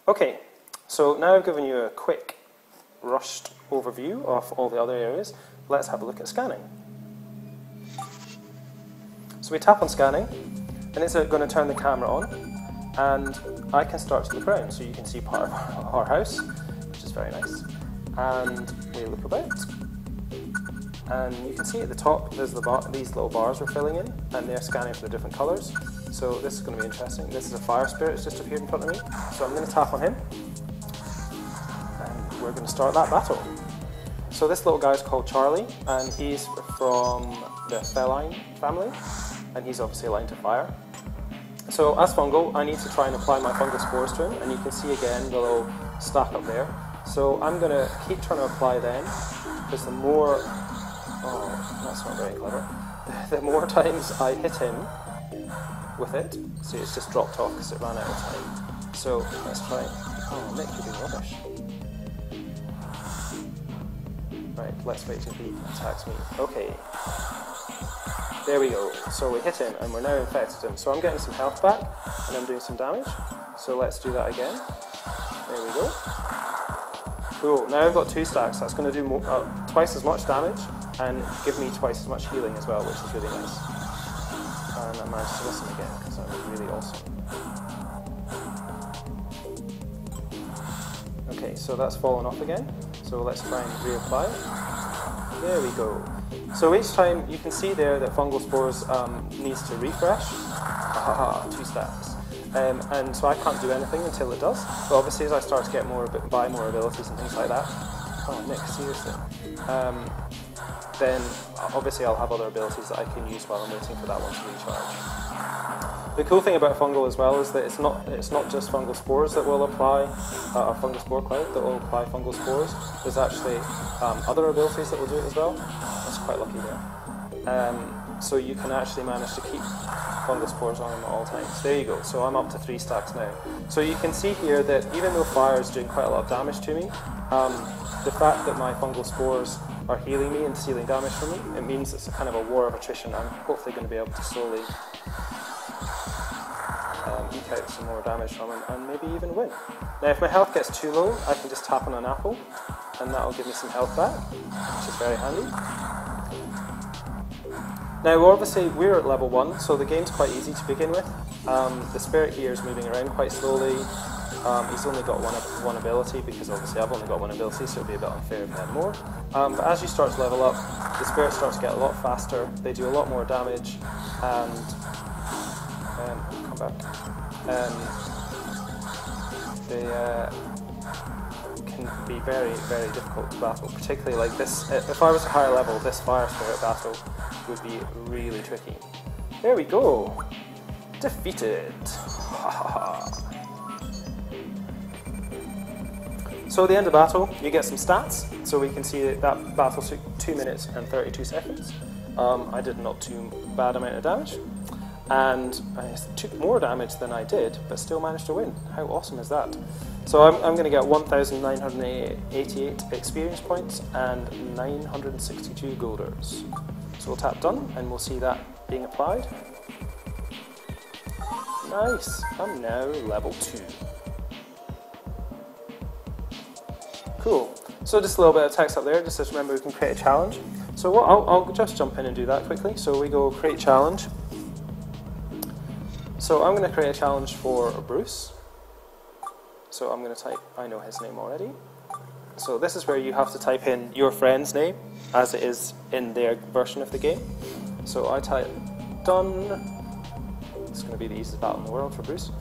Okay, so now I've given you a quick, rushed overview of all the other areas. Let's have a look at scanning. So we tap on scanning, and it's going to turn the camera on, and I can start to look around. So you can see part of our house, which is very nice. And we look about, and you can see at the top there's these little bars we're filling in, and they're scanning for the different colours. So this is going to be interesting. This is a fire spirit that's just appeared in front of me. So I'm going to tap on him, and we're going to start that battle. So this little guy is called Charlie, and he's from the feline family, and he's obviously aligned to fire. So as fungal, I need to try and apply my fungal spores to him, and you can see again the little stack up there. So I'm going to keep trying to apply them, because the more, oh, that's not very clever, the more times I hit him with it, see it's just dropped off because it ran out of time. So let's try, oh Nick, you're doing rubbish. Right, let's wait till he attacks me. Okay, there we go. So we hit him and we're now infected him. So I'm getting some health back and I'm doing some damage. So let's do that again. There we go. Cool, now I've got 2 stacks. That's going to do twice as much damage and give me twice as much healing as well, which is really nice. And I managed to listen again because that was really awesome. Okay, so that's fallen off again. So let's try and reapply. There we go. So each time you can see there that fungal spores needs to refresh. Ahaha, 2 stacks. And so I can't do anything until it does. But obviously as I start to get buy more abilities and things like that, oh Nick, seriously. Then obviously I'll have other abilities that I can use while I'm waiting for that one to recharge. The cool thing about fungal as well is that it's not just fungal spores that will apply, a fungal spore cloud that will apply fungal spores. There's actually other abilities that will do it as well. That's quite lucky there. So you can actually manage to keep fungal spores on them at all times. There you go, so I'm up to 3 stacks now. So you can see here that even though fire is doing quite a lot of damage to me, the fact that my fungal spores are healing me and stealing damage from me, it means it's a kind of a war of attrition. I'm hopefully going to be able to slowly eke out some more damage from him and maybe even win. Now if my health gets too low, I can just tap on an apple and that'll give me some health back, which is very handy. Now obviously we're at level 1, so the game's quite easy to begin with. The spirit here is moving around quite slowly. He's only got one ability because obviously I've only got 1 ability, so it'd be a bit unfair if he had more. But as you start to level up, the spirits start to get a lot faster, they do a lot more damage, and come back. They can be very, very difficult to battle, particularly like this. If I was a higher level, this fire spirit battle would be really tricky. There we go! Defeated! So at the end of battle, you get some stats. So we can see that battle took 2 minutes and 32 seconds. I did not too bad amount of damage. And I took more damage than I did, but still managed to win. How awesome is that? So I'm going to get 1,988 experience points and 962 golders. So we'll tap done, and we'll see that being applied. Nice! I'm now level 2. Cool. So just a little bit of text up there, just as remember we can create a challenge. So I'll just jump in and do that quickly. So we go create challenge. So I'm going to create a challenge for Bruce. So I'm going to type, I know his name already. So this is where you have to type in your friend's name as it is in their version of the game. So I type done. It's going to be the easiest battle in the world for Bruce.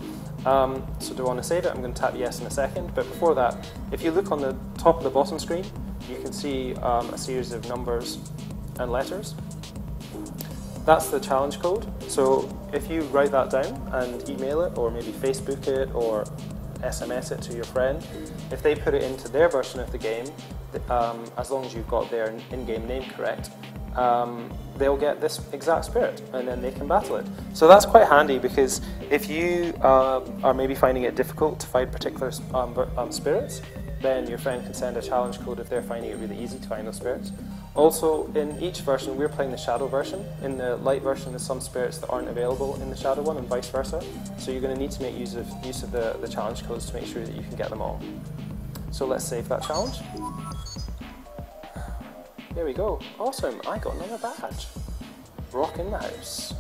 So do I want to save it? I'm going to tap yes in a second. But before that, if you look on the top of the bottom screen, you can see a series of numbers and letters. That's the challenge code. So if you write that down and email it, or maybe Facebook it, or SMS it to your friend, if they put it into their version of the game, as long as you've got their in-game name correct, they'll get this exact spirit, and then they can battle it. So that's quite handy, because if you are maybe finding it difficult to find particular spirits, then your friend can send a challenge code if they're finding it really easy to find those spirits. Also, in each version, we're playing the Shadow version. In the Light version, there's some spirits that aren't available in the Shadow one, and vice versa. So you're going to need to make use of the challenge codes to make sure that you can get them all. So let's save that challenge. There we go. Awesome, I got another badge. Rock in the house.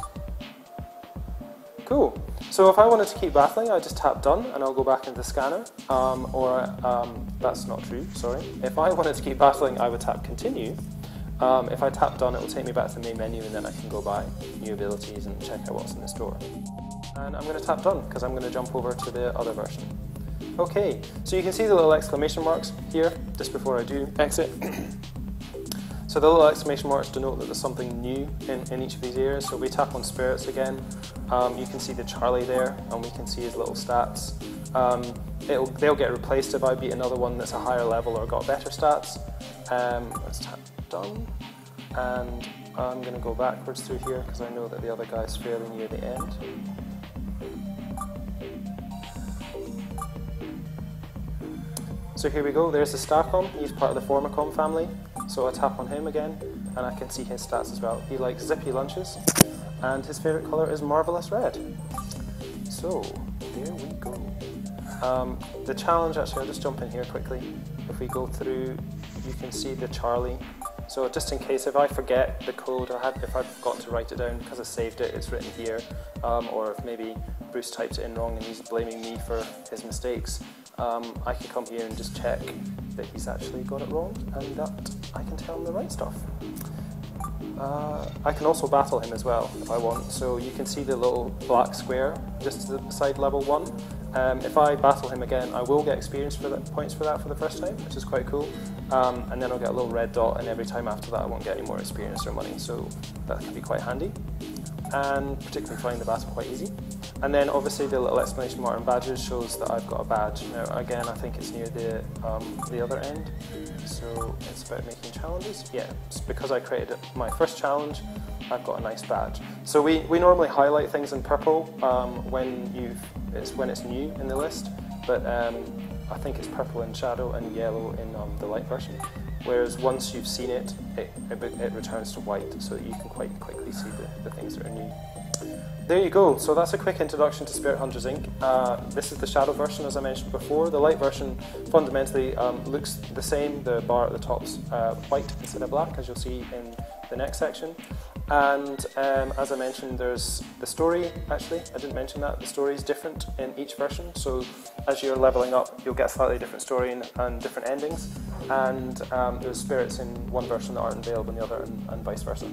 Cool. So if I wanted to keep battling, I just tap done and I'll go back into the scanner. That's not true, sorry. If I wanted to keep battling, I would tap continue. If I tap done, it will take me back to the main menu and then I can go buy new abilities and check out what's in the store. And I'm going to tap done because I'm going to jump over to the other version. Okay, so you can see the little exclamation marks here just before I do exit. So the little exclamation marks denote that there's something new in each of these areas. So we tap on spirits again, you can see the Charlie there, and we can see his little stats. They'll get replaced if I beat another one that's a higher level or got better stats. Let's tap done, and I'm going to go backwards through here because I know that the other guy's fairly near the end. So here we go, there's the Starcom, he's part of the Formicom family. So I tap on him again, and I can see his stats as well. He likes zippy lunches, and his favourite colour is marvellous red. So, here we go. The challenge, actually, I'll just jump in here quickly. If we go through, you can see the Charlie. So just in case, if I forget the code, if I've forgotten to write it down because I saved it, it's written here. Or if maybe Bruce typed it in wrong and he's blaming me for his mistakes, I can come here and just check that he's actually got it wrong and that I can tell him the right stuff. I can also battle him as well if I want, so you can see the little black square just beside level 1. If I battle him again, I will get experience points for that for the first time, which is quite cool. And then I'll get a little red dot, and every time after that I won't get any more experience or money, so that can be quite handy. And particularly find the battle quite easy. And then obviously the little exclamation mark and badges shows that I've got a badge. Now again, I think it's near the other end, so it's about making challenges. Yeah, it's because I created my first challenge, I've got a nice badge. So we normally highlight things in purple when it's new in the list, but I think it's purple in Shadow and yellow in the Light version. Whereas once you've seen it, it returns to white, so that you can quite quickly see the things that are new. There you go, so that's a quick introduction to Spirit Hunters Inc. This is the Shadow version, as I mentioned before. The Light version fundamentally looks the same. The bar at the top's white instead of black, as you'll see in the next section. And as I mentioned, there's the story, actually, I didn't mention that. The story is different in each version, so as you're leveling up, you'll get a slightly different story and different endings. And there's spirits in one version that aren't available in the other, and vice versa.